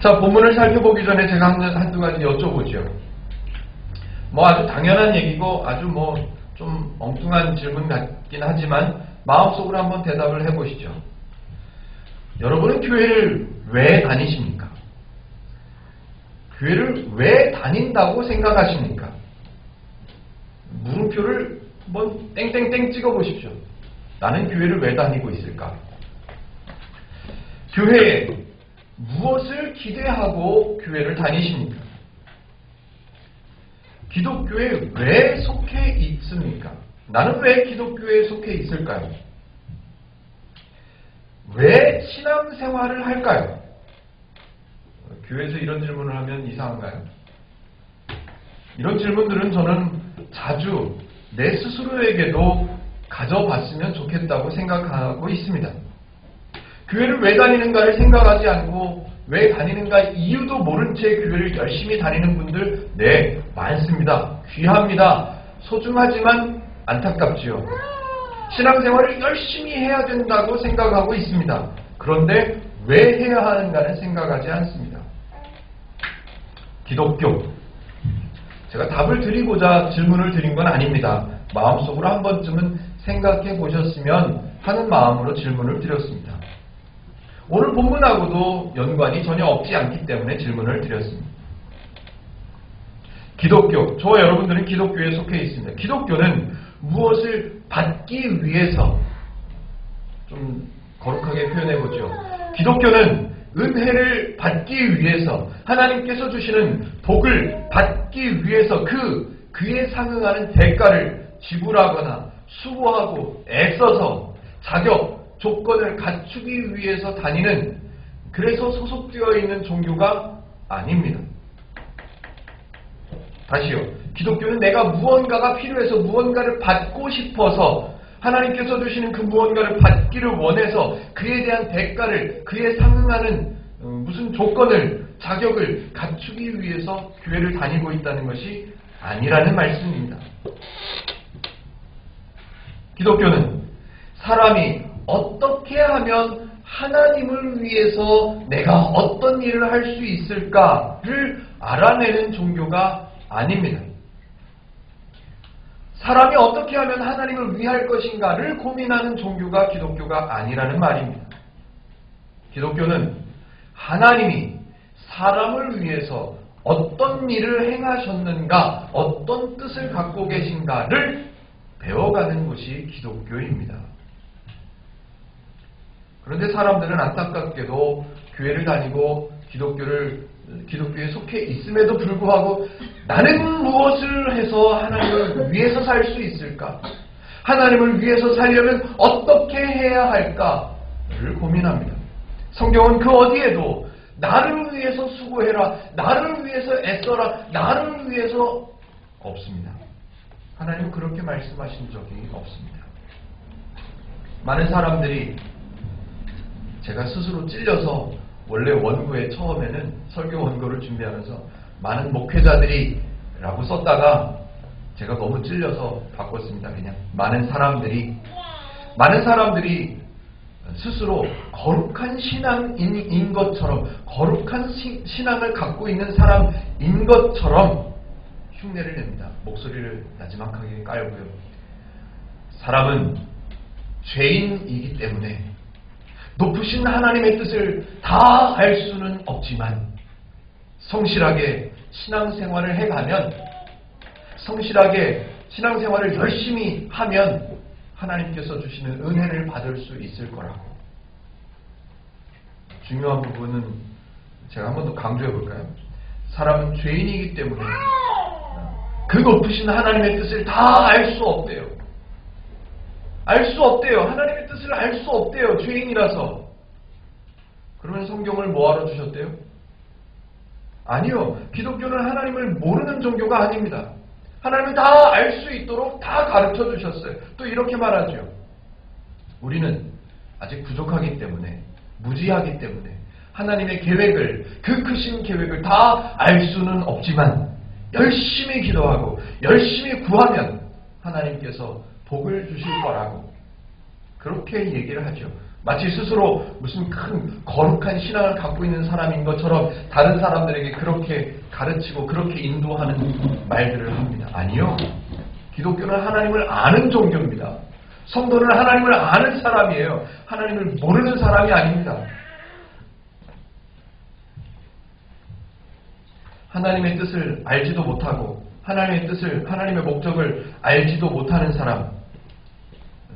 자, 본문을 살펴보기 전에 제가 한두 가지 여쭤보죠. 뭐 아주 당연한 얘기고 아주 뭐 좀 엉뚱한 질문 같긴 하지만 마음속으로 한번 대답을 해보시죠. 여러분은 교회를 왜 다니십니까? 교회를 왜 다닌다고 생각하십니까? 물음표를 한번 땡땡땡 찍어보십시오. 나는 교회를 왜 다니고 있을까? 교회에 무엇을 기대하고 교회를 다니십니까? 기독교에 왜 속해 있습니까? 나는 왜 기독교에 속해 있을까요? 왜 신앙생활을 할까요? 교회에서 이런 질문을 하면 이상한가요? 이런 질문들은 저는 자주 내 스스로에게도 가져봤으면 좋겠다고 생각하고 있습니다. 교회를 왜 다니는가를 생각하지 않고 왜 다니는가 이유도 모른 채 교회를 열심히 다니는 분들 네, 많습니다. 귀합니다. 소중하지만 안타깝지요. 신앙생활을 열심히 해야 된다고 생각하고 있습니다. 그런데 왜 해야 하는가는 생각하지 않습니다. 기독교. 제가 답을 드리고자 질문을 드린 건 아닙니다. 마음속으로 한 번쯤은 생각해 보셨으면 하는 마음으로 질문을 드렸습니다. 오늘 본문하고도 연관이 전혀 없지 않기 때문에 질문을 드렸습니다. 기독교, 저와 여러분들은 기독교에 속해 있습니다. 기독교는 무엇을 받기 위해서, 좀 거룩하게 표현해보죠. 기독교는 은혜를 받기 위해서, 하나님께서 주시는 복을 받기 위해서 그에 상응하는 대가를 지불하거나 수고하고 애써서 자격, 조건을 갖추기 위해서 다니는, 그래서 소속되어 있는 종교가 아닙니다. 다시요. 기독교는 내가 무언가가 필요해서 무언가를 받고 싶어서 하나님께서 주시는 그 무언가를 받기를 원해서 그에 대한 대가를, 그에 상응하는 무슨 조건을, 자격을 갖추기 위해서 교회를 다니고 있다는 것이 아니라는 말씀입니다. 기독교는 사람이 어떻게 하면 하나님을 위해서 내가 어떤 일을 할 수 있을까를 알아내는 종교가 아닙니다. 사람이 어떻게 하면 하나님을 위할 것인가를 고민하는 종교가 기독교가 아니라는 말입니다. 기독교는 하나님이 사람을 위해서 어떤 일을 행하셨는가, 어떤 뜻을 갖고 계신가를 배워가는 것이 기독교입니다. 그런데 사람들은 안타깝게도 교회를 다니고 기독교에 속해 있음에도 불구하고 나는 무엇을 해서 하나님을 위해서 살 수 있을까? 하나님을 위해서 살려면 어떻게 해야 할까를 고민합니다. 성경은 그 어디에도 나를 위해서 수고해라, 나를 위해서 애써라, 나를 위해서 없습니다. 하나님은 그렇게 말씀하신 적이 없습니다. 많은 사람들이 제가 스스로 찔려서 원래 원고에 처음에는 설교 원고를 준비하면서 많은 목회자들이 라고 썼다가 제가 너무 찔려서 바꿨습니다. 그냥 많은 사람들이 스스로 거룩한 신앙인 것처럼, 거룩한 신앙을 갖고 있는 사람인 것처럼 흉내를 냅니다. 목소리를 나지막하게 깔고요. 사람은 죄인이기 때문에 높으신 하나님의 뜻을 다 알 수는 없지만 성실하게 신앙생활을 해가면, 성실하게 신앙생활을 열심히 하면 하나님께서 주시는 은혜를 받을 수 있을 거라고. 중요한 부분은 제가 한 번 더 강조해 볼까요? 사람은 죄인이기 때문에 그 높으신 하나님의 뜻을 다 알 수 없대요. 알 수 없대요. 하나님의 뜻을 알 수 없대요. 죄인이라서. 그러면 성경을 뭐하러 주셨대요? 아니요. 기독교는 하나님을 모르는 종교가 아닙니다. 하나님을 다 알 수 있도록 다 가르쳐 주셨어요. 또 이렇게 말하죠. 우리는 아직 부족하기 때문에, 무지하기 때문에 하나님의 계획을, 그 크신 계획을 다 알 수는 없지만 열심히 기도하고 열심히 구하면 하나님께서 복을 주실 거라고 그렇게 얘기를 하죠. 마치 스스로 무슨 큰 거룩한 신앙을 갖고 있는 사람인 것처럼 다른 사람들에게 그렇게 가르치고 그렇게 인도하는 말들을 합니다. 아니요. 기독교는 하나님을 아는 종교입니다. 성도는 하나님을 아는 사람이에요. 하나님을 모르는 사람이 아닙니다. 하나님의 뜻을 알지도 못하고 하나님의 뜻을, 하나님의 목적을 알지도 못하는 사람.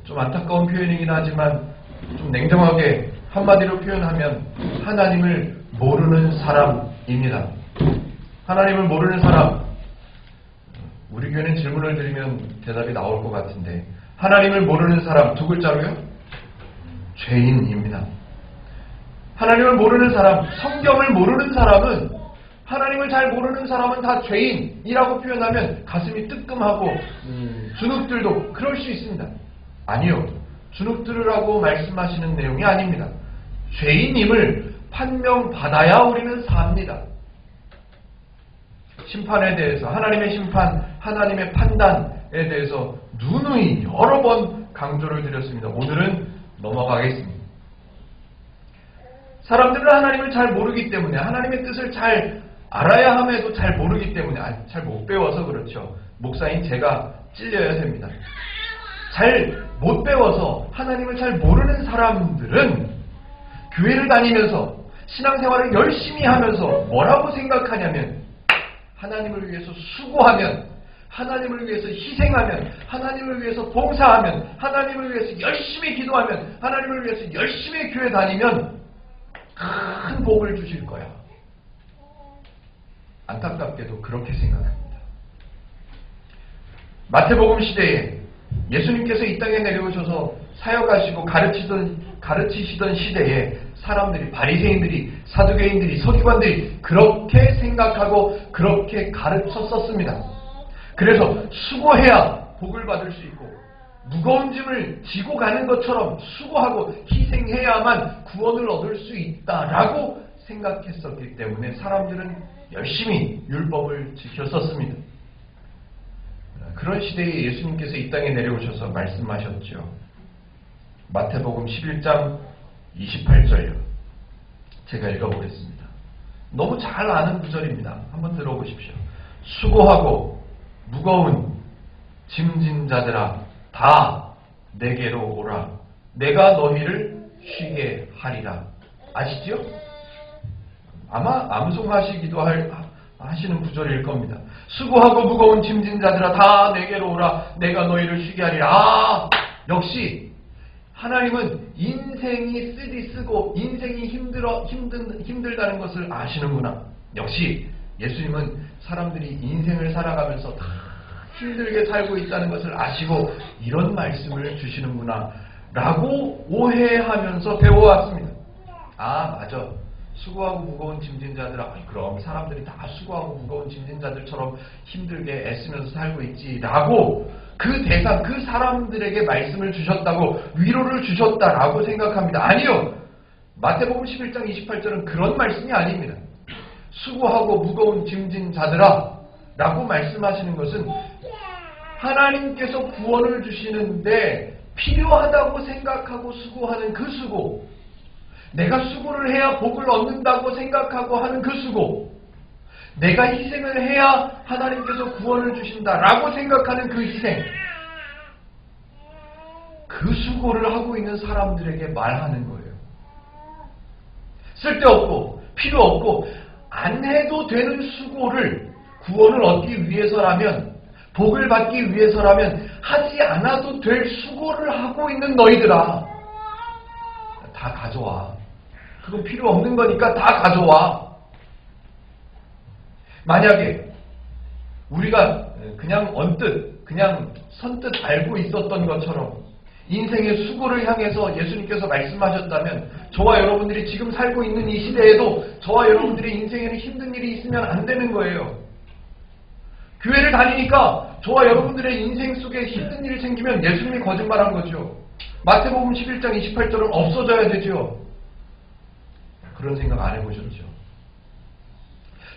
좀 안타까운 표현이긴 하지만 좀 냉정하게 한마디로 표현하면 하나님을 모르는 사람입니다. 하나님을 모르는 사람. 우리 교회는 질문을 드리면 대답이 나올 것 같은데 하나님을 모르는 사람 두 글자로요? 죄인입니다. 하나님을 모르는 사람, 성경을 모르는 사람은 하나님을 잘 모르는 사람은 다 죄인이라고 표현하면 가슴이 뜨끔하고 주눅들도 그럴 수 있습니다. 아니요. 주눅들으라고 말씀하시는 내용이 아닙니다. 죄인임을 판명받아야 우리는 삽니다. 심판에 대해서, 하나님의 심판, 하나님의 판단에 대해서 누누이 여러 번 강조를 드렸습니다. 오늘은 넘어가겠습니다. 사람들은 하나님을 잘 모르기 때문에, 하나님의 뜻을 잘 알아야 함에도 잘 모르기 때문에, 잘 못 배워서 그렇죠. 목사인 제가 찔려야 됩니다. 잘 못 배워서 하나님을 잘 모르는 사람들은 교회를 다니면서 신앙생활을 열심히 하면서 뭐라고 생각하냐면 하나님을 위해서 수고하면, 하나님을 위해서 희생하면, 하나님을 위해서 봉사하면, 하나님을 위해서 열심히 기도하면, 하나님을 위해서 열심히 교회 다니면 큰 복을 주실 거야. 안타깝게도 그렇게 생각합니다. 마태복음 시대에 예수님께서 이 땅에 내려오셔서 사역하시고 가르치시던 시대에 사람들이, 바리새인들이, 사두개인들이, 서기관들이 그렇게 생각하고 그렇게 가르쳤었습니다. 그래서 수고해야 복을 받을 수 있고 무거운 짐을 지고 가는 것처럼 수고하고 희생해야만 구원을 얻을 수 있다라고 생각했었기 때문에 사람들은 열심히 율법을 지켰었습니다. 그런 시대에 예수님께서 이 땅에 내려오셔서 말씀하셨죠. 마태복음 11장 28절요. 제가 읽어보겠습니다. 너무 잘 아는 구절입니다. 한번 들어보십시오. 수고하고 무거운 짐진 자들아 다 내게로 오라. 내가 너희를 쉬게 하리라. 아시죠? 아마 암송하시기도 하시는 구절일 겁니다. 수고하고 무거운 짐진 자들아 다 내게로 오라. 내가 너희를 쉬게 하리라. 역시 하나님은 인생이 쓰고 인생이 힘들다는 것을 아시는구나. 역시 예수님은 사람들이 인생을 살아가면서 다 힘들게 살고 있다는 것을 아시고 이런 말씀을 주시는구나 라고 오해하면서 배워왔습니다. 아 맞아. 수고하고 무거운 짐진 자들아, 그럼 사람들이 다 수고하고 무거운 짐진 자들처럼 힘들게 애쓰면서 살고 있지 라고 그 대상, 그 사람들에게 말씀을 주셨다고 위로를 주셨다라고 생각합니다. 아니요. 마태복음 11장 28절은 그런 말씀이 아닙니다. 수고하고 무거운 짐진 자들아 라고 말씀하시는 것은 하나님께서 구원을 주시는데 필요하다고 생각하고 수고하는 그 수고, 내가 수고를 해야 복을 얻는다고 생각하고 하는 그 수고, 내가 희생을 해야 하나님께서 구원을 주신다라고 생각하는 그 희생, 그 수고를 하고 있는 사람들에게 말하는 거예요. 쓸데없고 필요 없고 안 해도 되는 수고를 구원을 얻기 위해서라면, 복을 받기 위해서라면 하지 않아도 될 수고를 하고 있는 너희들아, 다 가져와. 그건 필요 없는 거니까 다 가져와. 만약에 우리가 그냥 언뜻, 그냥 선뜻 알고 있었던 것처럼 인생의 수고를 향해서 예수님께서 말씀하셨다면 저와 여러분들이 지금 살고 있는 이 시대에도 저와 여러분들의 인생에는 힘든 일이 있으면 안 되는 거예요. 교회를 다니니까 저와 여러분들의 인생 속에 힘든 일이 생기면 예수님이 거짓말한 거죠. 마태복음 11장 28절은 없어져야 되죠. 그런 생각 안 해보셨죠?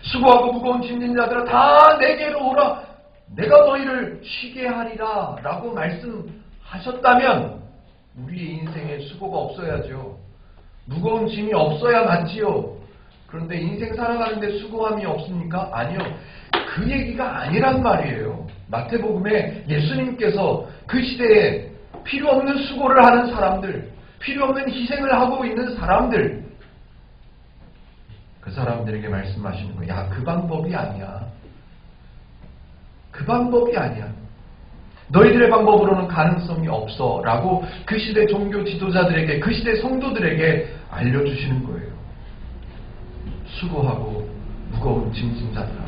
수고하고 무거운 짐진 자들아 다 내게로 오라. 내가 너희를 쉬게 하리라 라고 말씀하셨다면 우리의 인생에 수고가 없어야죠. 무거운 짐이 없어야 맞지요. 그런데 인생 살아가는데 수고함이 없습니까? 아니요. 그 얘기가 아니란 말이에요. 마태복음에 예수님께서 그 시대에 필요 없는 수고를 하는 사람들, 필요 없는 희생을 하고 있는 사람들, 그 사람들에게 말씀하시는 거예요. 야, 그 방법이 아니야. 그 방법이 아니야. 너희들의 방법으로는 가능성이 없어. 라고 그 시대 종교 지도자들에게, 그 시대 성도들에게 알려주시는 거예요. 수고하고 무거운 짐진 자들아,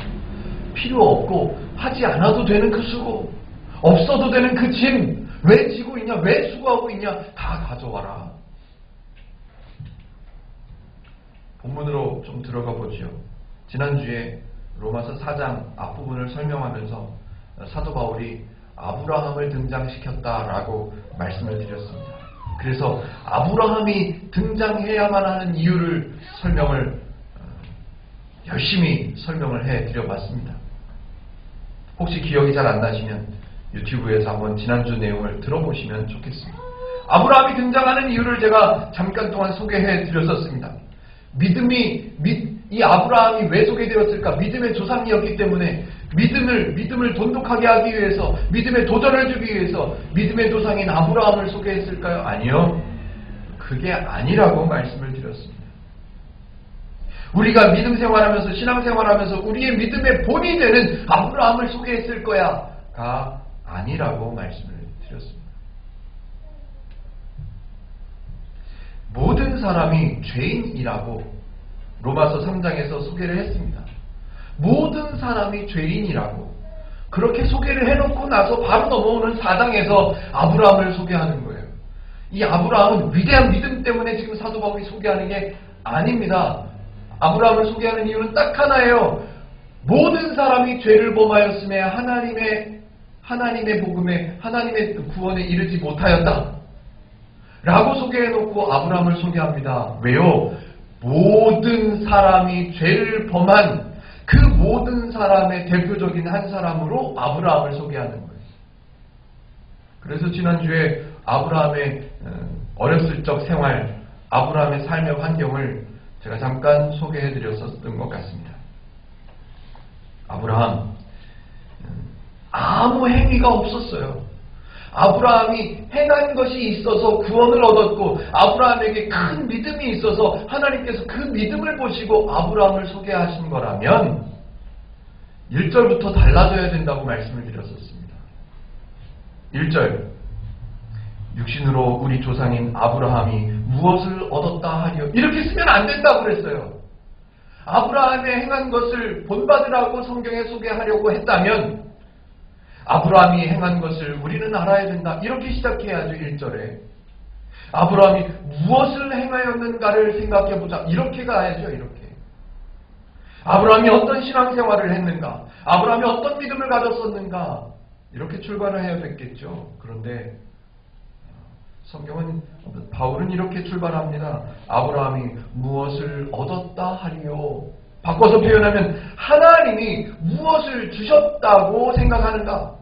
필요 없고 하지 않아도 되는 그 수고, 없어도 되는 그 짐, 왜 지고 있냐, 왜 수고하고 있냐, 다 가져와라. 본문으로 좀 들어가 보죠. 지난주에 로마서 4장 앞부분을 설명하면서 사도 바울이 아브라함을 등장시켰다라고 말씀을 드렸습니다. 그래서 아브라함이 등장해야만 하는 이유를 열심히 설명을 해드려봤습니다. 혹시 기억이 잘 안 나시면 유튜브에서 한번 지난주 내용을 들어보시면 좋겠습니다. 아브라함이 등장하는 이유를 제가 잠깐 동안 소개해드렸었습니다. 이 아브라함이 왜 소개되었을까? 믿음의 조상이었기 때문에 믿음을 돈독하게 하기 위해서, 믿음의 도전을 주기 위해서 믿음의 조상인 아브라함을 소개했을까요? 아니요. 그게 아니라고 말씀을 드렸습니다. 우리가 믿음 생활하면서, 신앙 생활하면서 우리의 믿음의 본이 되는 아브라함을 소개했을 거야가 아니라고 말씀을 드렸습니다. 모든 사람이 죄인이라고 로마서 3장에서 소개를 했습니다. 모든 사람이 죄인이라고 그렇게 소개를 해놓고 나서 바로 넘어오는 4장에서 아브라함을 소개하는 거예요. 이 아브라함은 위대한 믿음 때문에 지금 사도 바울이 소개하는 게 아닙니다. 아브라함을 소개하는 이유는 딱 하나예요. 모든 사람이 죄를 범하였음에 하나님의 복음에, 하나님의 구원에 이르지 못하였다 라고 소개해놓고 아브라함을 소개합니다. 왜요? 모든 사람이 죄를 범한 그 모든 사람의 대표적인 한 사람으로 아브라함을 소개하는 거예요. 그래서 지난주에 아브라함의 어렸을 적 생활, 아브라함의 삶의 환경을 제가 잠깐 소개해드렸었던 것 같습니다. 아브라함, 아무 행위가 없었어요. 아브라함이 행한 것이 있어서 구원을 얻었고, 아브라함에게 큰 믿음이 있어서 하나님께서 그 믿음을 보시고 아브라함을 소개하신 거라면 1절부터 달라져야 된다고 말씀을 드렸었습니다. 1절, 육신으로 우리 조상인 아브라함이 무엇을 얻었다 하리요. 이렇게 쓰면 안 된다고 그랬어요. 아브라함의 행한 것을 본받으라고 성경에 소개하려고 했다면 아브라함이 행한 것을 우리는 알아야 된다. 이렇게 시작해야죠. 1절에. 아브라함이 무엇을 행하였는가를 생각해보자. 이렇게 가야죠. 이렇게. 아브라함이 어떤 신앙생활을 했는가? 아브라함이 어떤 믿음을 가졌었는가? 이렇게 출발을 해야 됐겠죠. 그런데 성경은, 바울은 이렇게 출발합니다. 아브라함이 무엇을 얻었다 하리요. 바꿔서 표현하면 하나님이 무엇을 주셨다고 생각하는가?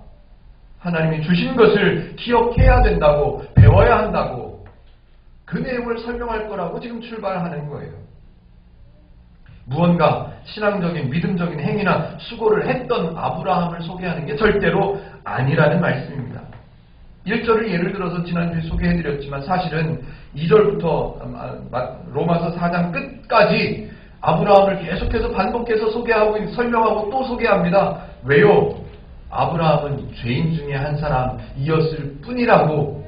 하나님이 주신 것을 기억해야 된다고, 배워야 한다고, 그 내용을 설명할 거라고 지금 출발하는 거예요. 무언가 신앙적인, 믿음적인 행위나 수고를 했던 아브라함을 소개하는 게 절대로 아니라는 말씀입니다. 1절을 예를 들어서 지난주에 소개해드렸지만 사실은 2절부터 로마서 4장 끝까지 아브라함을 계속해서 반복해서 소개하고 설명하고 또 소개합니다. 왜요? 아브라함은 죄인 중에 한 사람이었을 뿐이라고.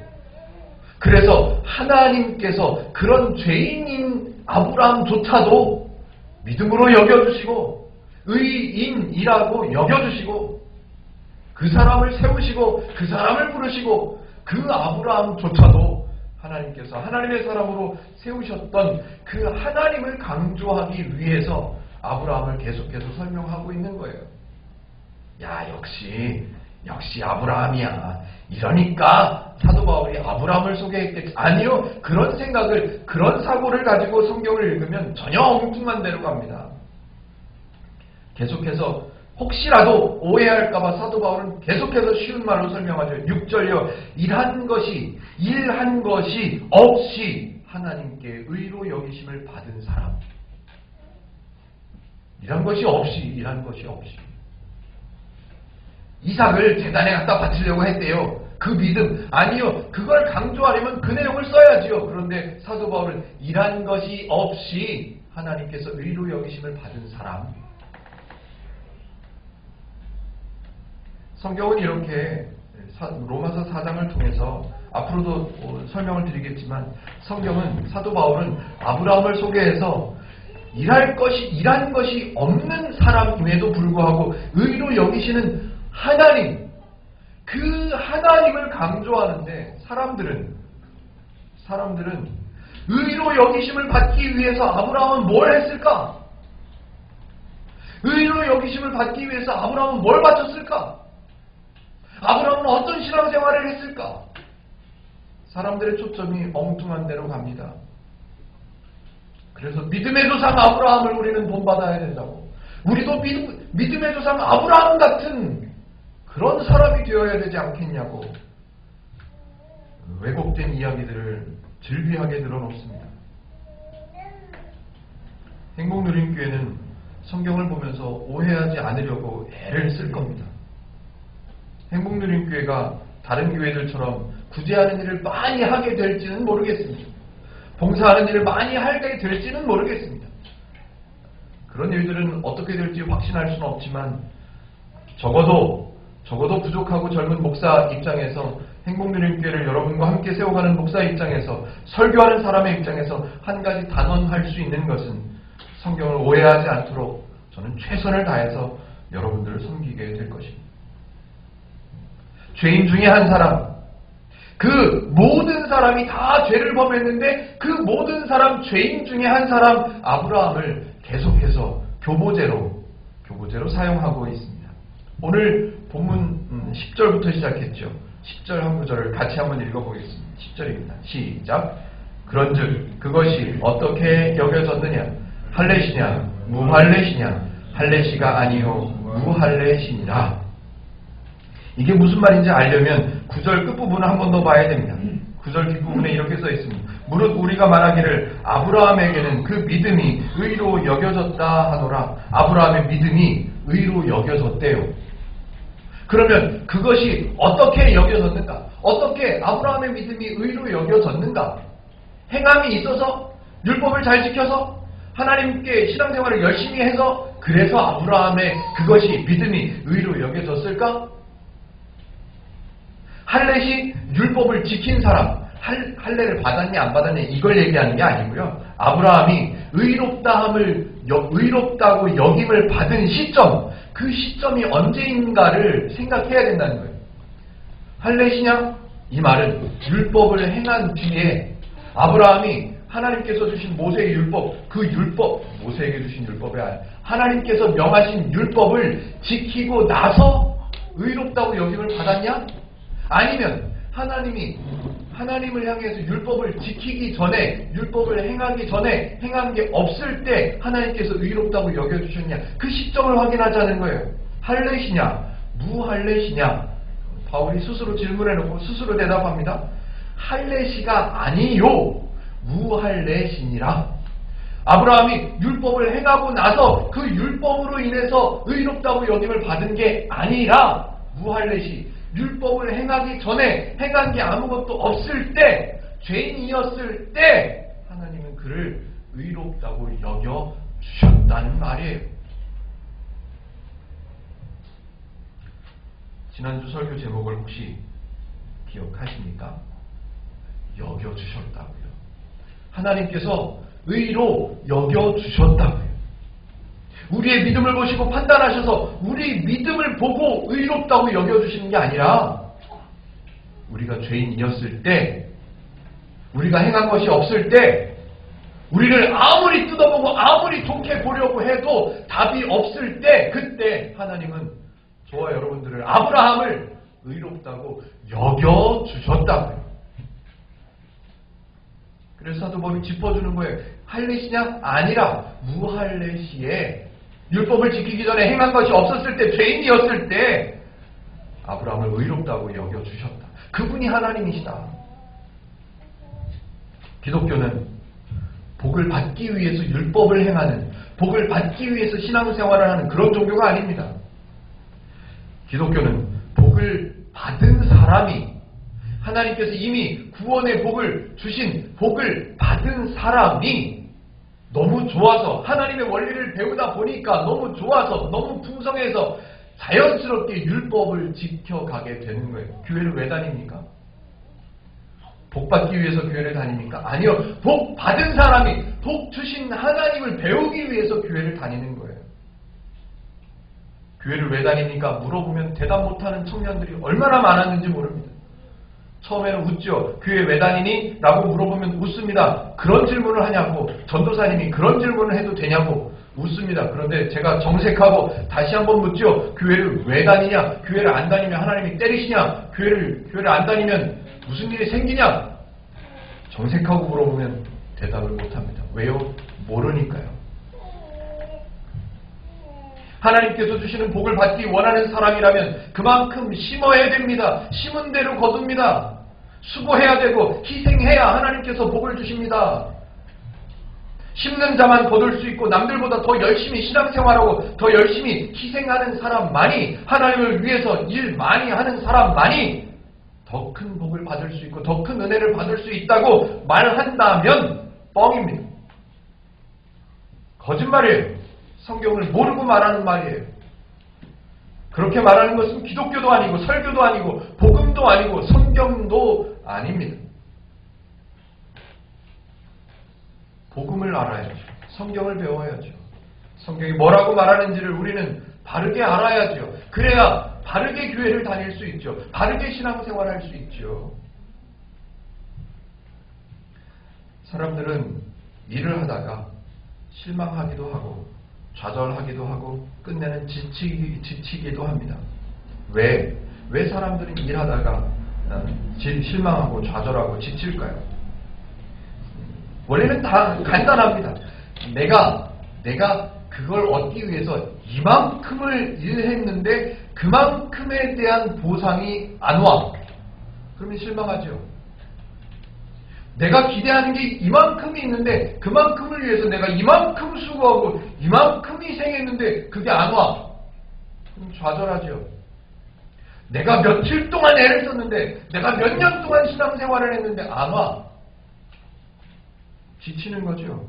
그래서 하나님께서 그런 죄인인 아브라함조차도 믿음으로 여겨주시고 의인이라고 여겨주시고 그 사람을 세우시고 그 사람을 부르시고 그 아브라함조차도 하나님께서 하나님의 사람으로 세우셨던 그 하나님을 강조하기 위해서 아브라함을 계속해서 설명하고 있는 거예요. 야, 역시 아브라함이야. 이러니까 사도 바울이 아브라함을 소개했겠지. 아니요. 그런 사고를 가지고 성경을 읽으면 전혀 엉뚱한 데로 갑니다. 계속해서 혹시라도 오해할까봐 사도 바울은 계속해서 쉬운 말로 설명하죠. 6절요. 일한 것이 없이 하나님께 의로 여기심을 받은 사람. 일한 것이 없이. 이삭을 제단에 갖다 바치려고 했대요. 그 믿음. 아니요. 그걸 강조하려면 그 내용을 써야지요. 그런데 사도 바울은 일한 것이 없이 하나님께서 의로 여기심을 받은 사람. 성경은 이렇게 로마서 4장을 통해서 앞으로도 설명을 드리겠지만 성경은 사도 바울은 아브라함을 소개해서 일한 것이 없는 사람임에도 불구하고 의로 여기시는 하나님, 그 하나님을 강조하는데 사람들은 의로 여기심을 받기 위해서 아브라함은 뭘 했을까? 의로 여기심을 받기 위해서 아브라함은 뭘 바쳤을까? 아브라함은 어떤 신앙생활을 했을까? 사람들의 초점이 엉뚱한 데로 갑니다. 그래서 믿음의 조상 아브라함을 우리는 본받아야 된다고. 우리도 믿음의 조상 아브라함 같은 그런 사람이 되어야 되지 않겠냐고 왜곡된 이야기들을 즐비하게 늘어놓습니다. 행복누림교회는 성경을 보면서 오해하지 않으려고 애를 쓸 겁니다. 행복누림교회가 다른 교회들처럼 구제하는 일을 많이 하게 될지는 모르겠습니다. 봉사하는 일을 많이 하게 될지는 모르겠습니다. 그런 일들은 어떻게 될지 확신할 수는 없지만 적어도 부족하고 젊은 목사 입장에서 행복누림교회를 여러분과 함께 세워가는 목사 입장에서 설교하는 사람의 입장에서 한 가지 단언할 수 있는 것은 성경을 오해하지 않도록 저는 최선을 다해서 여러분들을 섬기게 될 것입니다. 죄인 중에 한 사람, 그 모든 사람이 다 죄를 범했는데 그 모든 사람 죄인 중에 한 사람 아브라함을 계속해서 교보제로 사용하고 있습니다. 오늘 본문 10절부터 시작했죠. 10절 한 구절을 같이 한번 읽어보겠습니다. 10절입니다. 시작. 그런즉 그것이 어떻게 여겨졌느냐? 할례시냐 무할례시냐? 할례시가 아니요 무할례시니라. 이게 무슨 말인지 알려면 9절 끝부분을 한 번 더 봐야 됩니다. 9절 뒷부분에 이렇게 써 있습니다. 무릇 우리가 말하기를 아브라함에게는 그 믿음이 의로 여겨졌다 하노라. 아브라함의 믿음이 의로 여겨졌대요. 그러면 그것이 어떻게 여겨졌는가? 어떻게 아브라함의 믿음이 의로 여겨졌는가? 행함이 있어서? 율법을 잘 지켜서? 하나님께 신앙생활을 열심히 해서? 그래서 아브라함의 그것이 믿음이 의로 여겨졌을까? 할례시 율법을 지킨 사람, 할례를 받았냐 안 받았냐 이걸 얘기하는 게 아니고요. 아브라함이 의롭다고 여김을 받은 시점, 그 시점이 언제인가를 생각해야 된다는 거예요. 할례시냐? 이 말은 율법을 행한 뒤에 아브라함이 하나님께서 주신 모세의 율법, 그 율법, 모세에게 주신 율법이 아니라 하나님께서 명하신 율법을 지키고 나서 의롭다고 여김을 받았냐? 아니면 하나님을 향해서 율법을 지키기 전에, 율법을 행하기 전에 행한 게 없을 때 하나님께서 의롭다고 여겨주셨냐? 그 시점을 확인하자는 거예요. 할례시냐? 무할례시냐? 바울이 스스로 질문해놓고 스스로 대답합니다. 할례시가 아니요 무할례시니라. 아브라함이 율법을 행하고 나서 그 율법으로 인해서 의롭다고 여김을 받은 게 아니라 무할례시, 율법을 행하기 전에 행한 게 아무것도 없을 때, 죄인이었을 때 하나님은 그를 의롭다고 여겨주셨다는 말이에요. 지난주 설교 제목을 혹시 기억하십니까? 여겨주셨다고요. 하나님께서 의로 여겨주셨다고요. 우리의 믿음을 보시고 판단하셔서 우리 믿음을 보고 의롭다고 여겨주시는 게 아니라 우리가 죄인이었을 때, 우리가 행한 것이 없을 때, 우리를 아무리 뜯어보고 아무리 좋게 보려고 해도 답이 없을 때, 그때 하나님은 저와 여러분들을, 아브라함을 의롭다고 여겨주셨다고요. 그래서 사도 바울이 짚어주는 거예요. 할례시냐? 아니라 무할례시에 율법을 지키기 전에 행한 것이 없었을 때, 죄인이었을 때 아브라함을 의롭다고 여겨주셨다. 그분이 하나님이시다. 기독교는 복을 받기 위해서 율법을 행하는, 복을 받기 위해서 신앙생활을 하는 그런 종교가 아닙니다. 기독교는 복을 받은 사람이, 하나님께서 이미 구원의 복을 주신, 복을 받은 사람이 너무 좋아서, 하나님의 원리를 배우다 보니까 너무 좋아서, 너무 풍성해서 자연스럽게 율법을 지켜가게 되는 거예요. 교회를 왜 다닙니까? 복 받기 위해서 교회를 다닙니까? 아니요. 복 받은 사람이 복 주신 하나님을 배우기 위해서 교회를 다니는 거예요. 교회를 왜 다닙니까? 물어보면 대답 못하는 청년들이 얼마나 많았는지 모릅니다. 처음에는 웃죠. 교회 왜 다니니? 라고 물어보면 웃습니다. 그런 질문을 하냐고, 전도사님이 그런 질문을 해도 되냐고 웃습니다. 그런데 제가 정색하고 다시 한번 묻죠. 교회를 왜 다니냐? 교회를 안 다니면 하나님이 때리시냐? 교회를 안 다니면 무슨 일이 생기냐? 정색하고 물어보면 대답을 못합니다. 왜요? 모르니까요. 하나님께서 주시는 복을 받기 원하는 사람이라면 그만큼 심어야 됩니다. 심은 대로 거둡니다. 수고해야 되고 희생해야 하나님께서 복을 주십니다. 심는 자만 거둘 수 있고 남들보다 더 열심히 신앙생활하고 더 열심히 희생하는 사람만이, 하나님을 위해서 일 많이 하는 사람만이 더 큰 복을 받을 수 있고 더 큰 은혜를 받을 수 있다고 말한다면 뻥입니다. 거짓말이에요. 성경을 모르고 말하는 말이에요. 그렇게 말하는 것은 기독교도 아니고 설교도 아니고 복음도 아니고 성경도 아닙니다. 복음을 알아야죠. 성경을 배워야죠. 성경이 뭐라고 말하는지를 우리는 바르게 알아야죠. 그래야 바르게 교회를 다닐 수 있죠. 바르게 신앙생활을 할 수 있죠. 사람들은 일을 하다가 실망하기도 하고 좌절하기도 하고 끝내는 지치기도 합니다. 왜 사람들은 일하다가 실망하고 좌절하고 지칠까요? 원래는 다 간단합니다. 내가 그걸 얻기 위해서 이만큼을 일했는데 그만큼에 대한 보상이 안 와. 그러면 실망하죠. 내가 기대하는 게 이만큼이 있는데 그만큼을 위해서 내가 이만큼 수고하고 이만큼 희생했는데 그게 안 와. 그럼 좌절하죠. 내가 며칠 동안 애를 썼는데 내가 몇 년 동안 신앙생활을 했는데 안 와. 지치는 거죠.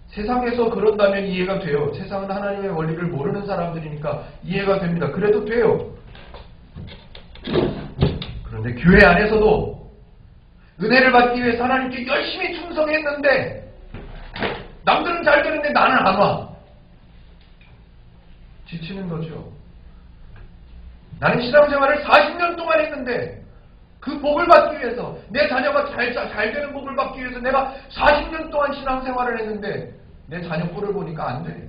세상에서 그런다면 이해가 돼요. 세상은 하나님의 원리를 모르는 사람들이니까 이해가 됩니다. 그래도 돼요. 그런데 교회 안에서도 은혜를 받기 위해서 하나님께 열심히 충성했는데 남들은 잘 되는데 나는 안 와. 지치는 거죠. 나는 신앙생활을 40년 동안 했는데 그 복을 받기 위해서, 내 자녀가 잘 되는 복을 받기 위해서 내가 40년 동안 신앙생활을 했는데 내 자녀 꼴을 보니까 안 돼.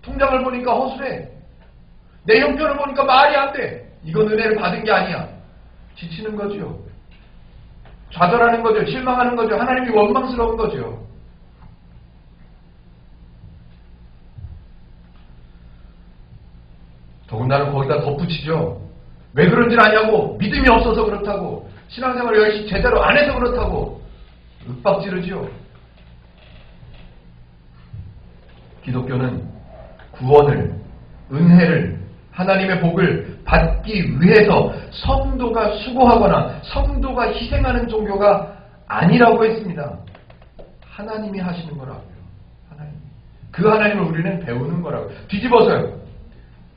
통장을 보니까 허술해. 내 형편을 보니까 말이 안 돼. 이건 은혜를 받은 게 아니야. 지치는 거죠. 좌절하는 거죠. 실망하는 거죠. 하나님이 원망스러운 거죠. 더군다나 거기다 덧붙이죠. 왜 그런지 아냐고, 믿음이 없어서 그렇다고, 신앙생활을 열심히 제대로 안 해서 그렇다고 윽박지르죠. 기독교는 구원을, 은혜를, 하나님의 복을 받기 위해서 성도가 수고하거나 성도가 희생하는 종교가 아니라고 했습니다. 하나님이 하시는 거라고요. 하나님. 그 하나님을 우리는 배우는 거라고요. 뒤집어서요.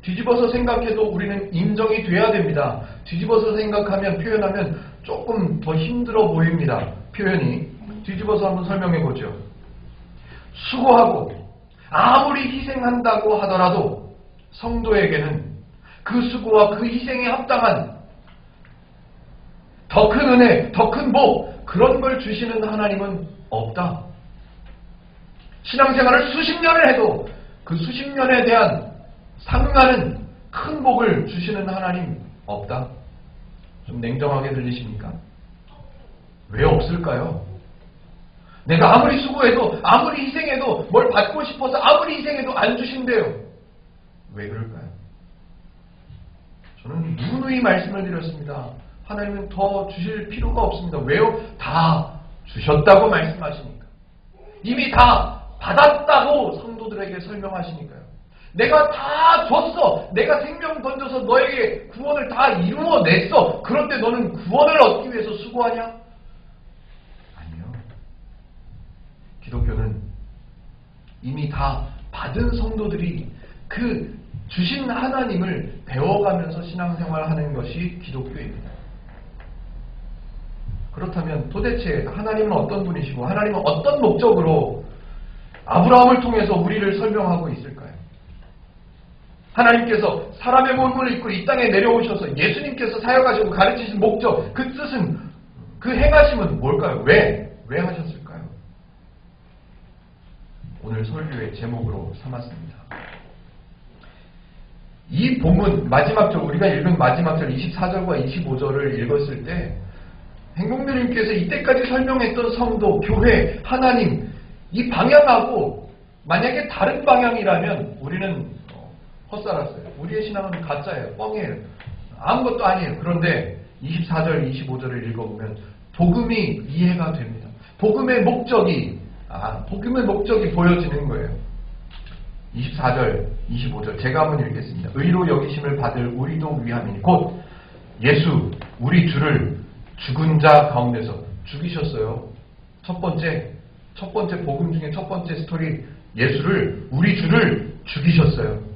뒤집어서 생각해도 우리는 인정이 돼야 됩니다. 뒤집어서 생각하면, 표현하면 조금 더 힘들어 보입니다. 표현이. 뒤집어서 한번 설명해 보죠. 수고하고 아무리 희생한다고 하더라도 성도에게는 그 수고와 그 희생에 합당한 더 큰 은혜, 더 큰 복, 그런 걸 주시는 하나님은 없다. 신앙생활을 수십 년을 해도 그 수십 년에 대한 상가는 큰 복을 주시는 하나님 없다. 좀 냉정하게 들리십니까? 왜 없을까요? 내가 아무리 수고해도 아무리 희생해도 뭘 받고 싶어서 아무리 희생해도 안 주신대요. 왜 그럴까요? 저는 누누이 말씀을 드렸습니다. 하나님은 더 주실 필요가 없습니다. 왜요? 다 주셨다고 말씀하시니까. 이미 다 받았다고 성도들에게 설명하시니까요. 내가 다 줬어. 내가 생명 던져서 너에게 구원을 다 이루어냈어. 그런데 너는 구원을 얻기 위해서 수고하냐? 아니요. 기독교는 이미 다 받은 성도들이 그 주신 하나님을 배워가면서 신앙생활하는 것이 기독교입니다. 그렇다면 도대체 하나님은 어떤 분이시고 하나님은 어떤 목적으로 아브라함을 통해서 우리를 설명하고 있을까요? 하나님께서 사람의 몸을 입고 이 땅에 내려오셔서 예수님께서 사역하시고 가르치신 목적, 그 뜻은, 그 행하심은 뭘까요? 왜 하셨을까요? 오늘 설교의 제목으로 삼았습니다. 이 본문 마지막 절, 우리가 읽은 마지막 절 24절과 25절을 읽었을 때 행동대님께서 이때까지 설명했던 성도, 교회, 하나님 이 방향하고 만약에 다른 방향이라면 우리는 헛살았어요. 우리의 신앙은 가짜예요. 뻥이에요. 아무것도 아니에요. 그런데 24절, 25절을 읽어보면 복음이 이해가 됩니다. 복음의 목적이 보여지는 거예요. 24절, 25절 제가 한번 읽겠습니다. 의로 여기심을 받을 우리도 위함이니 곧 예수 우리 주를 죽은 자 가운데서 죽이셨어요. 첫 번째 복음 중에 첫 번째 스토리, 예수를 우리 주를 죽이셨어요.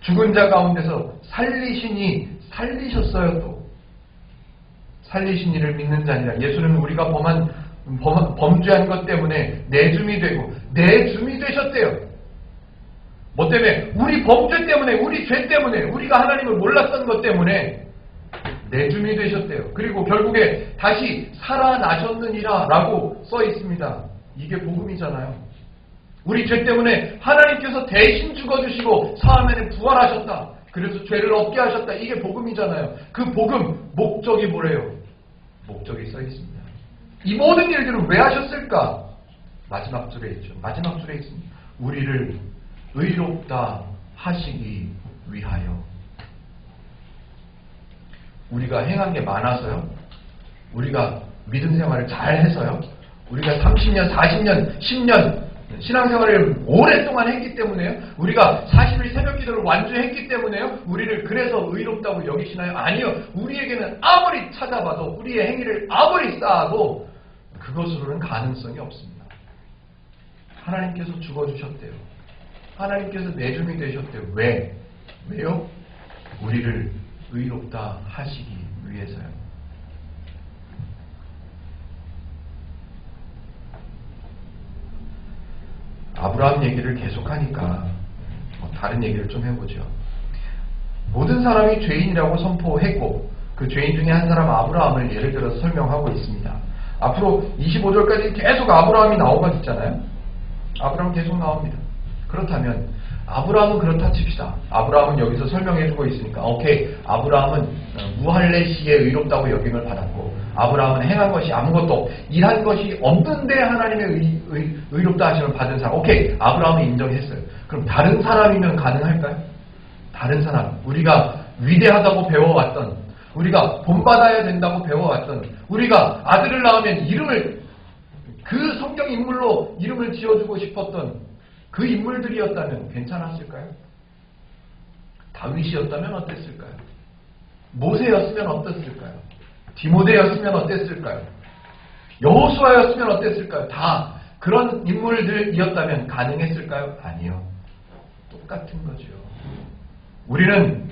죽은 자 가운데서 살리시니 살리셨어요. 또 살리시니를 믿는 자니라. 예수는 우리가 범죄한 것 때문에 내줌이 되고 내줌이 되셨대요. 뭐 때문에? 우리 범죄 때문에, 우리 죄 때문에, 우리가 하나님을 몰랐던 것 때문에 내줌이 되셨대요. 그리고 결국에 다시 살아나셨느니라 라고 써 있습니다. 이게 복음이잖아요. 우리 죄 때문에 하나님께서 대신 죽어주시고 사흘 부활하셨다. 그래서 죄를 없게 하셨다. 이게 복음이잖아요. 그 복음 목적이 뭐래요? 목적이 써 있습니다. 이 모든 일들을 왜 하셨을까? 마지막 줄에 있죠. 마지막 줄에 있습니다. 우리를 의롭다 하시기 위하여. 우리가 행한 게 많아서요? 우리가 믿음 생활을 잘 해서요? 우리가 30년, 40년, 10년 신앙생활을 오랫동안 했기 때문에요? 우리가 40일 새벽기도를 완주했기 때문에요? 우리를 그래서 의롭다고 여기시나요? 아니요. 우리에게는 아무리 찾아봐도 우리의 행위를 아무리 쌓아도 그것으로는 가능성이 없습니다. 하나님께서 죽어주셨대요. 하나님께서 내줌이 되셨대요. 왜요? 우리를 의롭다 하시기 위해서요. 아브라함 얘기를 계속하니까 다른 얘기를 좀 해보죠. 모든 사람이 죄인이라고 선포했고 그 죄인 중에 한 사람 아브라함을 예를 들어서 설명하고 있습니다. 앞으로 25절까지 계속 아브라함이 나오고 있잖아요. 아브라함 계속 나옵니다. 그렇다면 아브라함은 그렇다 칩시다. 아브라함은 여기서 설명해주고 있으니까 오케이, 아브라함은 무할례 시에 의롭다고 여김을 받았고 아브라함은 행한 것이 아무것도 일한 것이 없는데 하나님의 의롭다 하심을 받은 사람. 오케이, 아브라함은 인정했어요. 그럼 다른 사람이면 가능할까요? 다른 사람, 우리가 위대하다고 배워왔던, 우리가 본받아야 된다고 배워왔던, 우리가 아들을 낳으면 이름을 그 성경 인물로 이름을 지어주고 싶었던 그 인물들이었다면 괜찮았을까요? 다윗이었다면 어땠을까요? 모세였으면 어땠을까요? 디모데였으면 어땠을까요? 여호수아였으면 어땠을까요? 다 그런 인물들이었다면 가능했을까요? 아니요. 똑같은 거죠. 우리는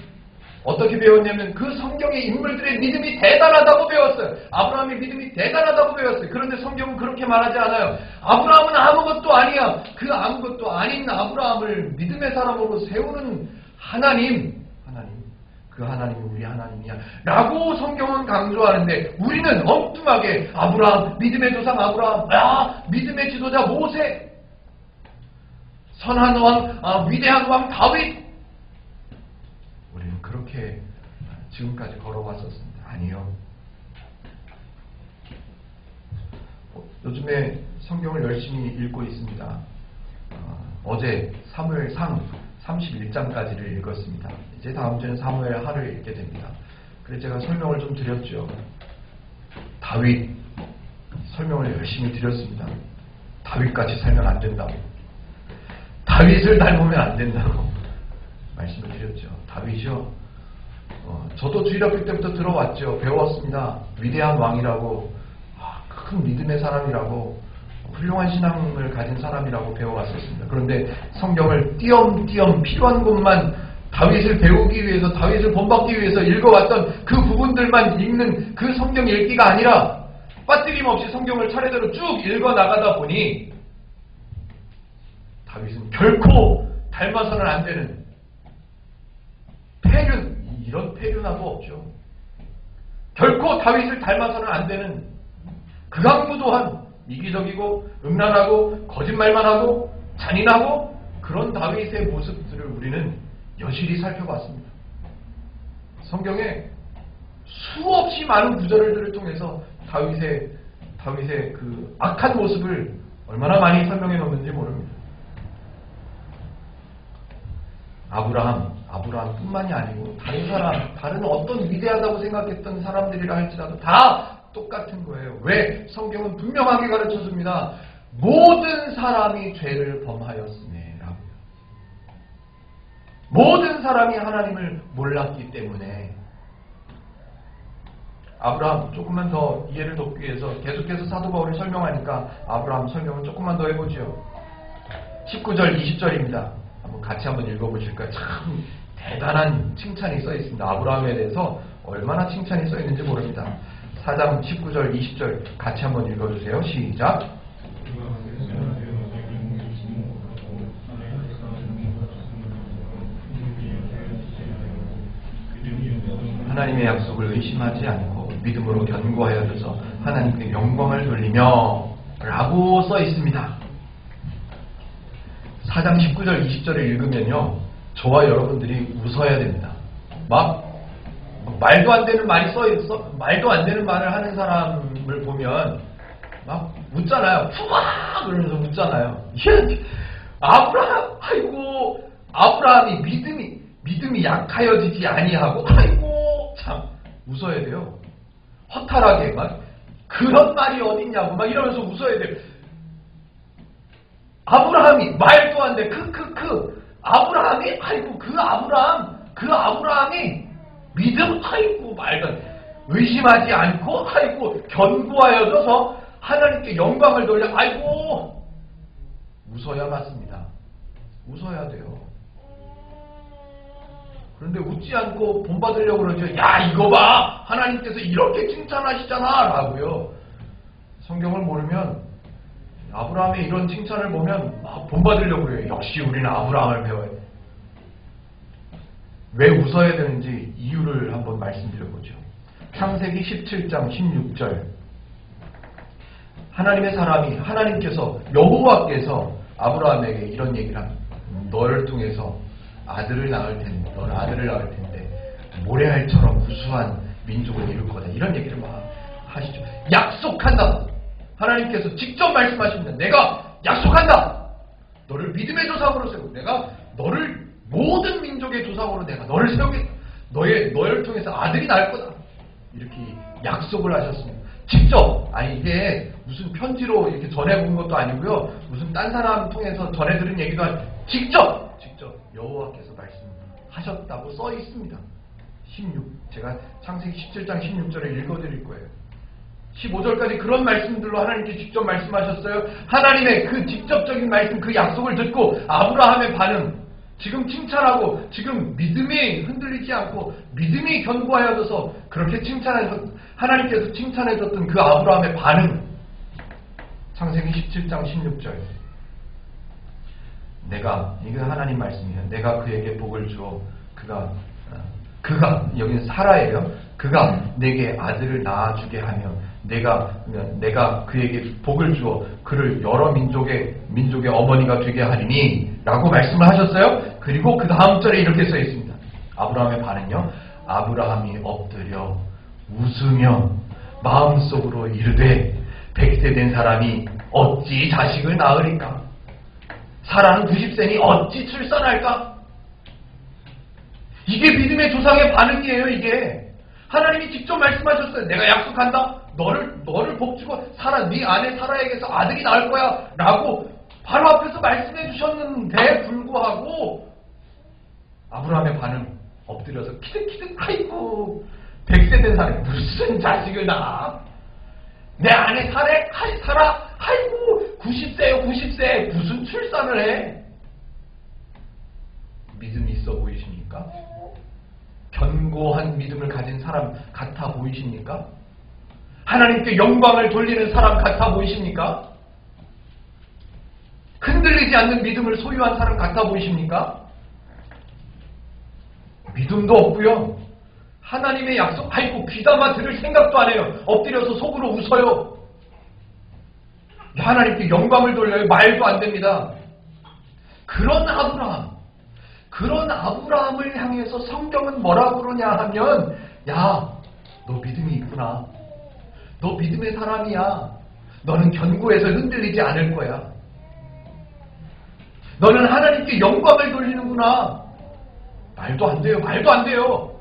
어떻게 배웠냐면 그 성경의 인물들의 믿음이 대단하다고 배웠어요. 아브라함의 믿음이 대단하다고 배웠어요. 그런데 성경은 그렇게 말하지 않아요. 아브라함은 아무것도 아니야. 그 아무것도 아닌 아브라함을 믿음의 사람으로 세우는 하나님, 그 하나님이 우리 하나님이야 라고 성경은 강조하는데 우리는 엉뚱하게 아브라함, 믿음의 조상 아브라함, 믿음의 지도자 모세, 선한 왕, 위대한 왕 다윗, 우리는 그렇게 지금까지 걸어왔었습니다. 아니요. 요즘에 성경을 열심히 읽고 있습니다. 어제 사무엘상 31장까지를 읽었습니다. 이제 다음 주에는 사무엘 하를 읽게 됩니다. 그래서 제가 설명을 좀 드렸죠. 다윗 설명을 열심히 드렸습니다. 다윗같이 살면 안 된다고. 다윗을 닮으면 안 된다고 말씀을 드렸죠. 다윗이요. 저도 주일학교 때부터 들어왔죠. 배웠습니다. 위대한 왕이라고, 큰 믿음의 사람이라고, 훌륭한 신앙을 가진 사람이라고 배워왔었습니다. 그런데 성경을 띄엄띄엄 필요한 곳만 다윗을 배우기 위해서, 다윗을 본받기 위해서 읽어왔던 그 부분들만 읽는 그 성경 읽기가 아니라 빠뜨림 없이 성경을 차례대로 쭉 읽어나가다 보니 다윗은 결코 닮아서는 안 되는 폐륜, 이런 폐륜하고 없죠. 결코 다윗을 닮아서는 안 되는 극악무도한 이기적이고 음란하고 거짓말만 하고 잔인하고 그런 다윗의 모습들을 우리는 여실히 살펴봤습니다. 성경에 수없이 많은 구절들을 통해서 다윗의 그 악한 모습을 얼마나 많이 설명해 놓는지 모릅니다. 아브라함뿐만이 아니고 다른 어떤 위대하다고 생각했던 사람들이라 할지라도 다 똑같은 거예요. 왜? 성경은 분명하게 가르쳐줍니다. 모든 사람이 죄를 범하였으니 라고요. 모든 사람이 하나님을 몰랐기 때문에. 아브라함 조금만 더 이해를 돕기 위해서 계속해서 사도 바울이 설명하니까 아브라함 설명을 조금만 더 해보죠. 19절 20절입니다. 같이 한번 읽어보실까요? 참 대단한 칭찬이 써 있습니다. 아브라함에 대해서 얼마나 칭찬이 써 있는지 모릅니다. 4장 19절 20절 같이 한번 읽어주세요. 시작. 하나님의 약속을 의심하지 않고 믿음으로 견고하여져서 하나님께 영광을 돌리며 라고 써 있습니다. 4장 19절 20절을 읽으면요, 저와 여러분들이 웃어야 됩니다. 막 말도 안 되는 말이 말도 안 되는 말을 하는 사람을 보면 막 웃잖아요. 푸아 그러면서 웃잖아요. 아이고 아브라함이 믿음이 약하여지지 아니하고, 아이고 참 웃어야 돼요. 허탈하게 막 그런 말이 어딨냐고 막 이러면서 웃어야 돼요. 아브라함이 말도 안 돼. 아브라함이 아이고 그 아브라함이 믿음 아이고 말도 안 돼. 의심하지 않고 아이고 견고하여져서 하나님께 영광을 돌려 아이고 웃어야 맞습니다. 웃어야 돼요. 그런데 웃지 않고 본받으려고 그러죠. 야 이거 봐 하나님께서 이렇게 칭찬하시잖아 라고요. 성경을 모르면 아브라함의 이런 칭찬을 보면 막 본받으려고 그래요. 역시 우리는 아브라함을 배워야 돼. 왜 웃어야 되는지 이유를 한번 말씀드려보죠. 창세기 17장 16절 하나님의 사람이 하나님께서 여호와께서 아브라함에게 이런 얘기를 합니다. 너를 통해서 아들을 낳을 텐데 너는 아들을 낳을 텐데 모래알처럼 구수한 민족을 이룰 거다. 이런 얘기를 막 하시죠. 약속한다. 하나님께서 직접 말씀하십니다. 내가 약속한다. 너를 믿음의 조상으로 세우고 내가 너를 모든 민족의 조상으로 내가 너를 세우겠다. 너를 통해서 아들이 나올 거다. 이렇게 약속을 하셨습니다. 직접. 아니 이게 무슨 편지로 이렇게 전해본 것도 아니고요. 무슨 딴 사람 통해서 전해들은 얘기도 아니고 직접 여호와께서 말씀하셨다고 써 있습니다. 제가 창세기 17장 16절을 읽어드릴 거예요. 15절까지 그런 말씀들로 하나님께 직접 말씀하셨어요. 하나님의 그 직접적인 말씀, 그 약속을 듣고 아브라함의 반응, 지금 칭찬하고 지금 믿음이 흔들리지 않고 믿음이 견고하여져서 그렇게 하나님께서 칭찬해줬던 그 아브라함의 반응. 창세기 17장 16절 이게 하나님 말씀이에요. 내가 그에게 복을 주어 그가 여기는 사라예요. 그가 내게 아들을 낳아주게 하며 내가 그에게 복을 주어 그를 여러 민족의 어머니가 되게 하리니 라고 말씀을 하셨어요. 그리고 그 다음 절에 이렇게 써 있습니다. 아브라함의 반응요. 아브라함이 엎드려 웃으며 마음속으로 이르되 100세 된 사람이 어찌 자식을 낳으리까? 사라는 90세니 어찌 출산할까? 이게 믿음의 조상의 반응이에요. 이게 하나님이 직접 말씀하셨어요. 내가 약속한다. 너를 복주고 사라, 네 아내 사라에게서 아들이 나올 거야 라고 바로 앞에서 말씀해 주셨는데 불구하고 아브라함의 반응, 엎드려서 키득키득, 아이고 100세 된 사람이 무슨 자식을 낳아? 내 아내 사라, 아이고 90세요 90세, 무슨 출산을 해? 믿음이 있어 보이십니까? 견고한 믿음을 가진 사람 같아 보이십니까? 하나님께 영광을 돌리는 사람 같아 보이십니까? 흔들리지 않는 믿음을 소유한 사람 같아 보이십니까? 믿음도 없고요. 하나님의 약속, 아이고 귀담아 들을 생각도 안 해요. 엎드려서 속으로 웃어요. 하나님께 영광을 돌려요. 말도 안 됩니다. 그런 아브라함을 향해서 성경은 뭐라고 그러냐 하면, 야, 너 믿음이 있구나. 너 믿음의 사람이야. 너는 견고해서 흔들리지 않을 거야. 너는 하나님께 영광을 돌리는구나. 말도 안 돼요. 말도 안 돼요.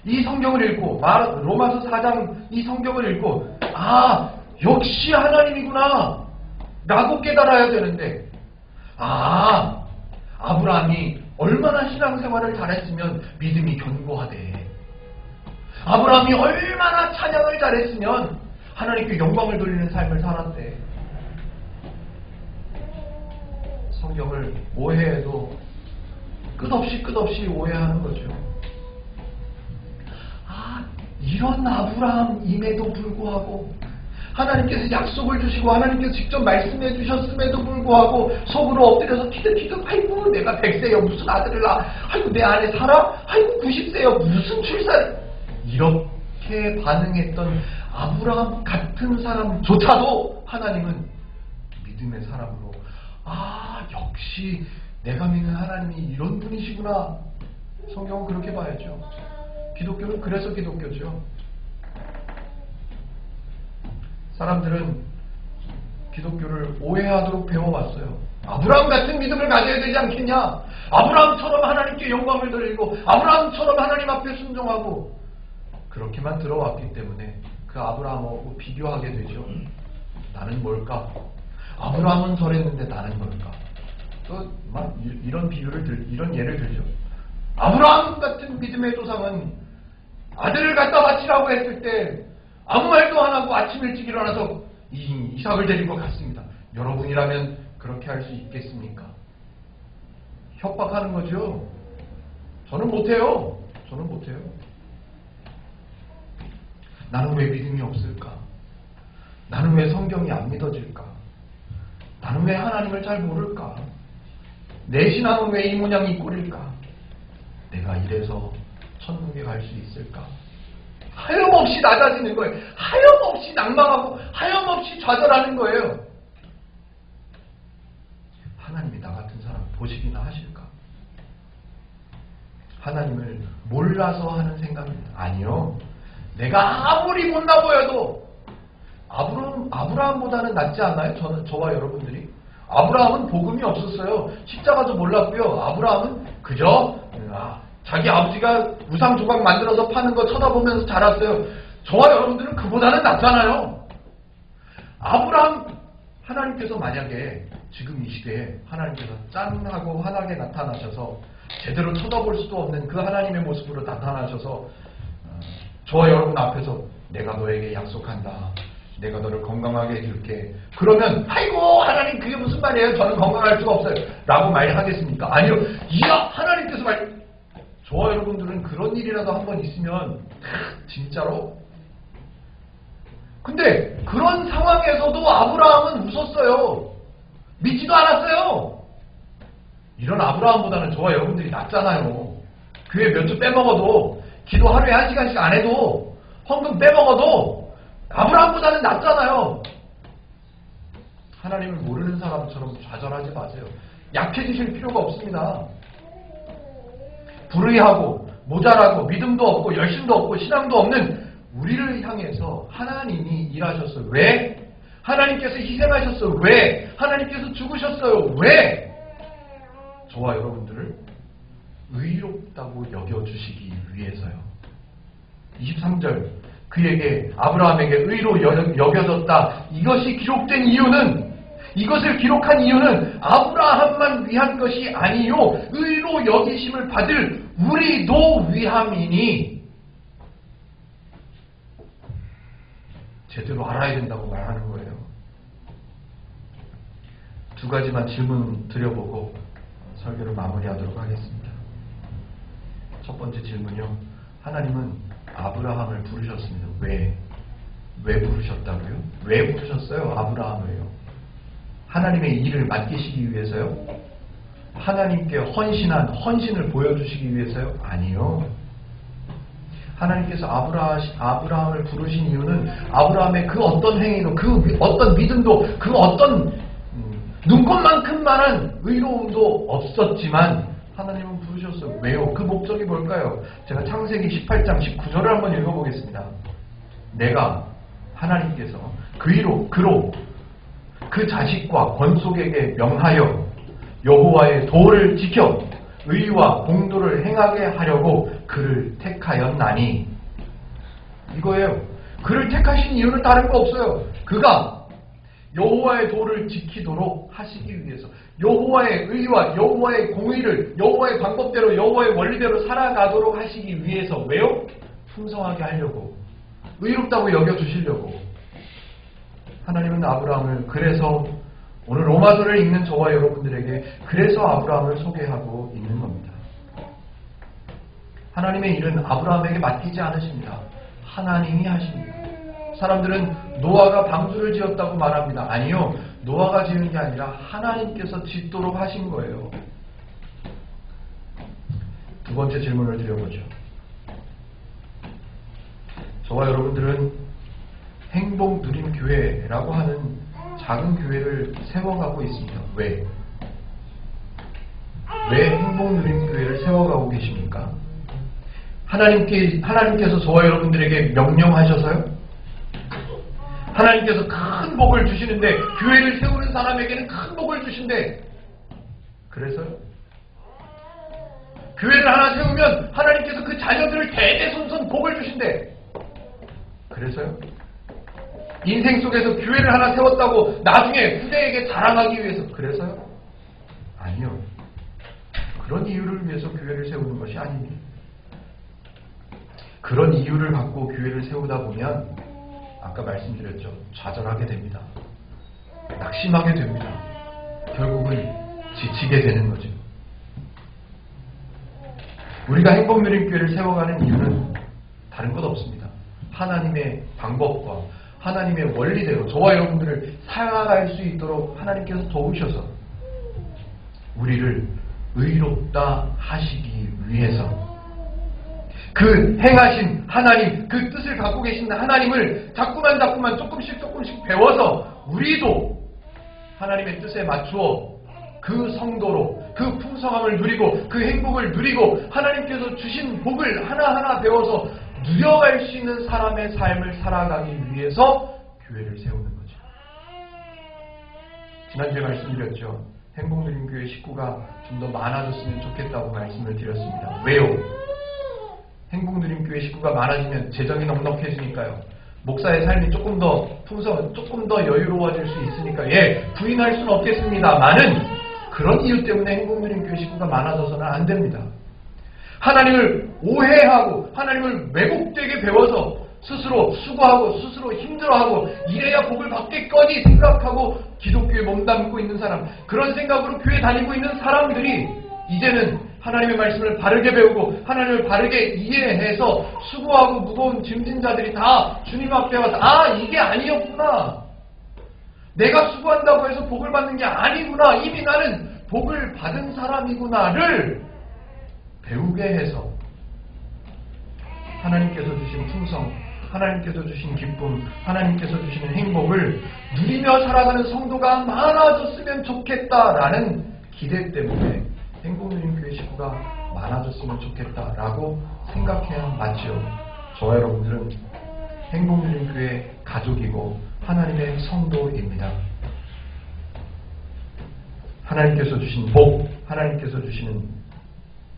이 성경을 읽고 로마서 4장 이 성경을 읽고 아, 역시 하나님이구나 라고 깨달아야 되는데, 아, 아브라함이 얼마나 신앙생활을 잘했으면 믿음이 견고하대. 아브라함이 얼마나 찬양을 잘했으면 하나님께 영광을 돌리는 삶을 살았대. 성경을 오해해도 끝없이 오해하는 거죠. 아, 이런 아브라함임에도 불구하고 하나님께서 약속을 주시고 하나님께서 직접 말씀해 주셨음에도 불구하고 속으로 엎드려서 키득키득, 아이고 내가 100세요 무슨 아들을 낳아, 아이고 내 아내 살아, 아이고 90세요 무슨 출산, 이렇게 반응했던 아브라함 같은 사람조차도 하나님은 믿음의 사람으로, 아, 역시 내가 믿는 하나님이 이런 분이시구나. 성경은 그렇게 봐야죠. 기독교는 그래서 기독교죠. 사람들은 기독교를 오해하도록 배워왔어요. 아브라함 같은 믿음을 가져야 되지 않겠냐? 아브라함처럼 하나님께 영광을 돌리고 아브라함처럼 하나님 앞에 순종하고, 그렇게만 들어왔기 때문에 그 아브라함하고 비교하게 되죠. 나는 뭘까? 아브라함은 저랬는데 나는 뭘까? 또 막 이런 이런 예를 들죠. 아브라함 같은 믿음의 조상은 아들을 갖다 바치라고 했을 때 아무 말도 안 하고 아침 일찍 일어나서 이삭을 데리고 갔습니다. 여러분이라면 그렇게 할 수 있겠습니까? 협박하는 거죠. 저는 못해요. 나는 왜 믿음이 없을까? 나는 왜 성경이 안 믿어질까? 나는 왜 하나님을 잘 모를까? 내 신앙은 왜 이 모양 이 꼴일까? 내가 이래서 천국에 갈 수 있을까? 하염없이 낮아지는 거예요. 하염없이 낭망하고 하염없이 좌절하는 거예요. 하나님이 나 같은 사람 보시기나 하실까? 하나님을 몰라서 하는 생각입니다. 아니요. 내가 아무리 못나 보여도 아브라함보다는 낫지 않나요? 저와 여러분들이? 아브라함은 복음이 없었어요. 십자가도 몰랐고요. 아브라함은 그저 자기 아버지가 우상 조각 만들어서 파는 거 쳐다보면서 자랐어요. 저와 여러분들은 그보다는 낫잖아요. 아브라함, 하나님께서 만약에 지금 이 시대에 하나님께서 짠 하고 환하게 나타나셔서 제대로 쳐다볼 수도 없는 그 하나님의 모습으로 나타나셔서 저와 여러분 앞에서 내가 너에게 약속한다. 내가 너를 건강하게 해줄게. 그러면 아이고 하나님 그게 무슨 말이에요? 저는 건강할 수가 없어요. 라고 말하겠습니까? 아니요. 이야 하나님께서 저와 여러분들은 그런 일이라도 한번 있으면 진짜로. 근데 그런 상황에서도 아브라함은 웃었어요. 믿지도 않았어요. 이런 아브라함보다는 저와 여러분들이 낫잖아요. 교회 몇 주 빼먹어도, 기도 하루에 1시간씩 안 해도, 헌금 빼먹어도 아브라함보다는 낫잖아요. 하나님을 모르는 사람처럼 좌절하지 마세요. 약해지실 필요가 없습니다. 불의하고 모자라고 믿음도 없고 열심도 없고 신앙도 없는 우리를 향해서 하나님이 일하셨어요. 왜? 하나님께서 희생하셨어요. 왜? 하나님께서 죽으셨어요. 왜? 저와 여러분들을 의롭다고 여겨주시기 위해서요. 23절 그에게 아브라함에게 의로 여겨졌다. 이것이 기록된 이유는 이것을 기록한 이유는 아브라함만 위한 것이 아니요 의로 여기심을 받을 우리도 위함이니 제대로 알아야 된다고 말하는 거예요. 두 가지만 질문 드려보고 설교를 마무리하도록 하겠습니다. 첫 번째 질문요. 하나님은 아브라함을 부르셨습니다. 왜? 왜 부르셨다고요? 왜 부르셨어요? 아브라함을요. 하나님의 일을 맡기시기 위해서요? 하나님께 헌신을 보여주시기 위해서요? 아니요. 하나님께서 아브라함을 부르신 이유는 아브라함의 그 어떤 행위도 그 어떤 믿음도 그 어떤 눈꽃만큼만한 의로움도 없었지만 하나님은 부르셨어요. 왜요? 그 목적이 뭘까요? 제가 창세기 18장 19절을 한번 읽어보겠습니다. 내가 하나님께서 그로 그 자식과 권속에게 명하여 여호와의 도를 지켜 의와 공도를 행하게 하려고 그를 택하였나니 이거예요. 그를 택하신 이유는 다른 거 없어요. 그가 여호와의 도를 지키도록 하시기 위해서 여호와의 의와 여호와의 공의를 여호와의 방법대로 여호와의 원리대로 살아가도록 하시기 위해서 왜요? 풍성하게 하려고 의롭다고 여겨주시려고 하나님은 아브라함을 그래서 오늘 로마서를 읽는 저와 여러분들에게 그래서 아브라함을 소개하고 있는 겁니다. 하나님의 일은 아브라함에게 맡기지 않으십니다. 하나님이 하십니다. 사람들은 노아가 방주를 지었다고 말합니다. 아니요. 노아가 지은 게 아니라 하나님께서 짓도록 하신 거예요. 두 번째 질문을 드려보죠. 저와 여러분들은 행복누림교회라고 하는 작은 교회를 세워가고 있습니다. 왜? 왜 행복누림교회를 세워가고 계십니까? 하나님께서 저와 여러분들에게 명령하셔서요? 하나님께서 큰 복을 주시는데 교회를 세우는 사람에게는 큰 복을 주신대. 그래서요? 교회를 하나 세우면 하나님께서 그 자녀들을 대대손손 복을 주신대. 그래서요? 인생 속에서 교회를 하나 세웠다고 나중에 후대에게 자랑하기 위해서. 그래서요? 아니요. 그런 이유를 위해서 교회를 세우는 것이 아닙니다. 그런 이유를 갖고 교회를 세우다 보면 아까 말씀드렸죠. 좌절하게 됩니다. 낙심하게 됩니다. 결국은 지치게 되는 거죠. 우리가 행복누림교회를 세워가는 이유는 다른 것 없습니다. 하나님의 방법과 하나님의 원리대로 저와 여러분들을 살아갈 수 있도록 하나님께서 도우셔서 우리를 의롭다 하시기 위해서 그 행하신 하나님, 그 뜻을 갖고 계신 하나님을 자꾸만 조금씩 배워서 우리도 하나님의 뜻에 맞추어 그 성도로 그 풍성함을 누리고 그 행복을 누리고 하나님께서 주신 복을 하나하나 배워서 누려갈 수 있는 사람의 삶을 살아가기 위해서 교회를 세우는 거죠. 지난주에 말씀드렸죠. 행복누림교회 식구가 좀 더 많아졌으면 좋겠다고 말씀을 드렸습니다. 왜요? 행복누림교회 식구가 많아지면 재정이 넉넉해지니까요. 목사의 삶이 조금 더 여유로워질 수 있으니까 부인할 수는 없겠습니다만은 그런 이유 때문에 행복누림교회 식구가 많아져서는 안 됩니다. 하나님을 오해하고 하나님을 왜곡되게 배워서 스스로 수고하고 스스로 힘들어하고 이래야 복을 받겠거니 생각하고 기독교에 몸담고 있는 사람, 그런 생각으로 교회 다니고 있는 사람들이 이제는 하나님의 말씀을 바르게 배우고 하나님을 바르게 이해해서 수고하고 무거운 짐진 자들이 다 주님 앞에 와서 이게 아니었구나. 내가 수고한다고 해서 복을 받는 게 아니구나. 이미 나는 복을 받은 사람이구나를 배우게 해서 하나님께서 주신 풍성, 하나님께서 주신 기쁨, 하나님께서 주시는 행복을 누리며 살아가는 성도가 많아졌으면 좋겠다라는 기대 때문에 행복누림교회 식구가 많아졌으면 좋겠다라고 생각해야 맞죠. 저와 여러분들은 행복누린교회 가족이고 하나님의 성도입니다. 하나님께서 주신 복, 하나님께서 주시는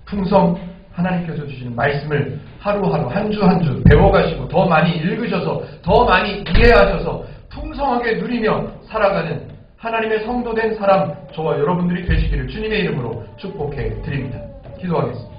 풍성, 하나님께서 주시는 말씀을 하루하루 한 주 한 주 배워가시고 더 많이 읽으셔서 더 많이 이해하셔서 풍성하게 누리며 살아가는 하나님의 성도된 사람 저와 여러분들이 되시기를 주님의 이름으로 축복해 드립니다. 기도하겠습니다.